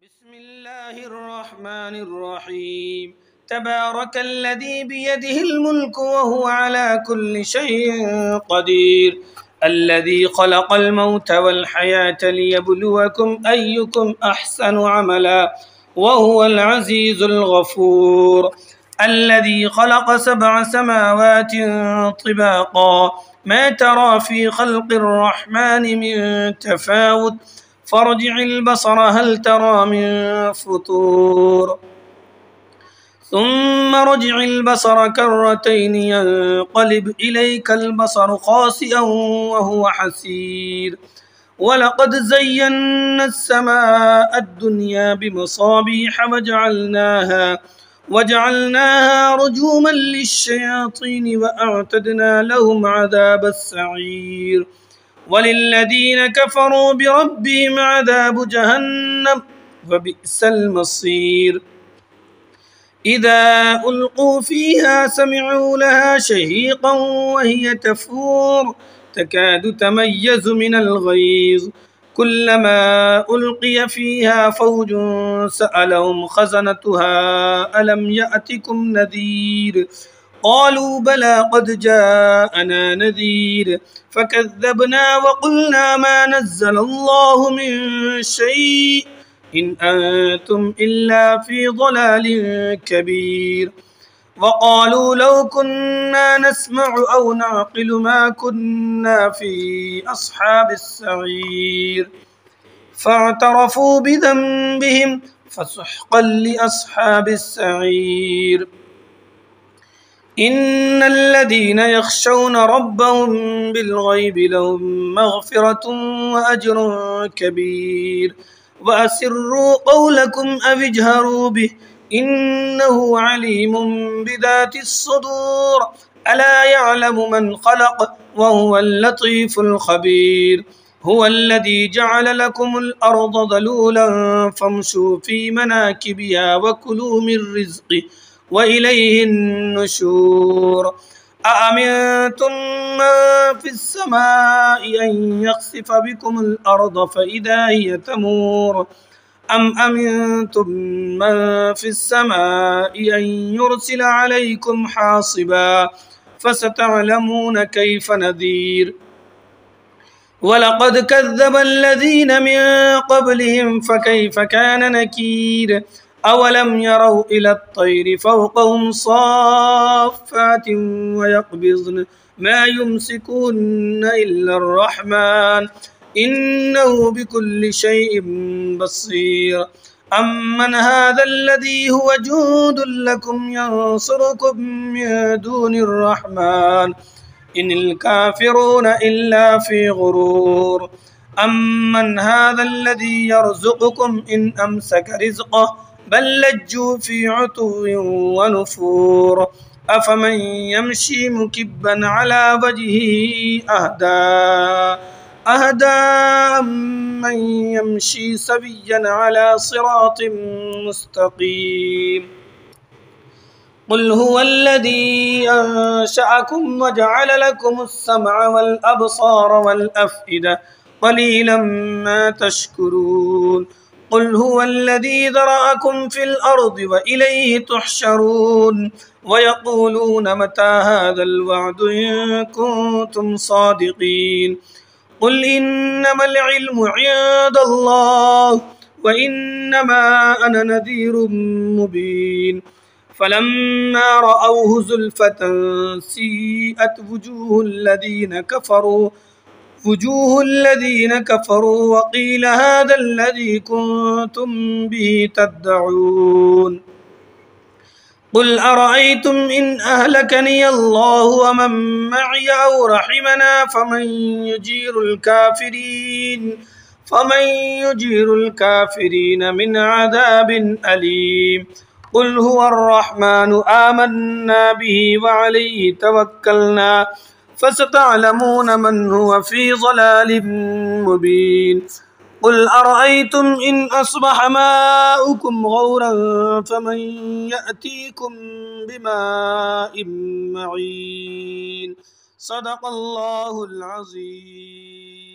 بسم الله الرحمن الرحيم. تبارك الذي بيده الملك وهو على كل شيء قدير، الذي خلق الموت والحياة ليبلوكم أيكم أحسن عملا وهو العزيز الغفور. الذي خلق 7 سماوات طباقا ما ترى في خلق الرحمن من تفاوت فارجع البصر هل ترى من فطور ثم رجع البصر كرتين ينقلب إليك البصر خاسئا وهو حسير. ولقد زينا السماء الدنيا بمصابيح وجعلناها رجوما للشياطين وأعتدنا لهم عذاب السعير. وللذين كفروا بربهم عذاب جهنم وبئس المصير. إذا ألقوا فيها سمعوا لها شهيقا وهي تفور تكاد تميز من الغيظ كلما ألقي فيها فوج سألهم خزنتها ألم يأتكم نذير قالوا بلى قد جاءنا نذير فكذبنا وقلنا ما نزل الله من شيء إن أنتم إلا في ضلال كبير. وقالوا لو كنا نسمع أو نعقل ما كنا في أصحاب السعير فاعترفوا بذنبهم فسحقا لأصحاب السعير. إن الذين يخشون ربهم بالغيب لهم مغفرة وأجر كبير. وأسروا قولكم أو اجهروا به إنه عليم بذات الصدور ألا يعلم من خلق وهو اللطيف الخبير. هو الذي جعل لكم الأرض ذلولا فامشوا في مناكبها وكلوا من رزقه وإليه النشور. أأمنتم من في السماء أن يخسف بكم الأرض فإذا هي تمور أم أمنتم من في السماء أن يرسل عليكم حاصبا فستعلمون كيف نذير. ولقد كذب الذين من قبلهم فكيف كان نكير. أولم يروا إلى الطير فوقهم صافات ويقبضن ما يمسكون إلا الرحمن إنه بكل شيء بصير. أمن هذا الذي هو جند لكم ينصركم من دون الرحمن إن الكافرون إلا في غرور. أمن هذا الذي يرزقكم إن أمسك رزقه بل لجوا في عتو ونفور. أفمن يمشي مكبا على وجهه أهدى أمن يمشي سويا على صراط مستقيم. قل هو الذي أنشأكم وجعل لكم السمع والأبصار والأفئدة قليلا ما تشكرون. قل هو الذي ذرأكم في الأرض وإليه تحشرون. ويقولون متى هذا الوعد إن كنتم صادقين. قل إنما العلم عند الله وإنما أنا نذير مبين. فلما رأوه زلفة سيئت وجوه الذين كفروا وقيل هذا الذي كنتم به تدعون. قل أرأيتم إن أهلكني الله ومن معي أو رحمنا فمن يجير الكافرين من عذاب أليم. قل هو الرحمن آمنا به وعليه توكلنا فستعلمون من هو في ضلال مبين. قل أرأيتم إن أصبح ماؤكم غورا فمن يأتيكم بماء معين. صدق الله العظيم.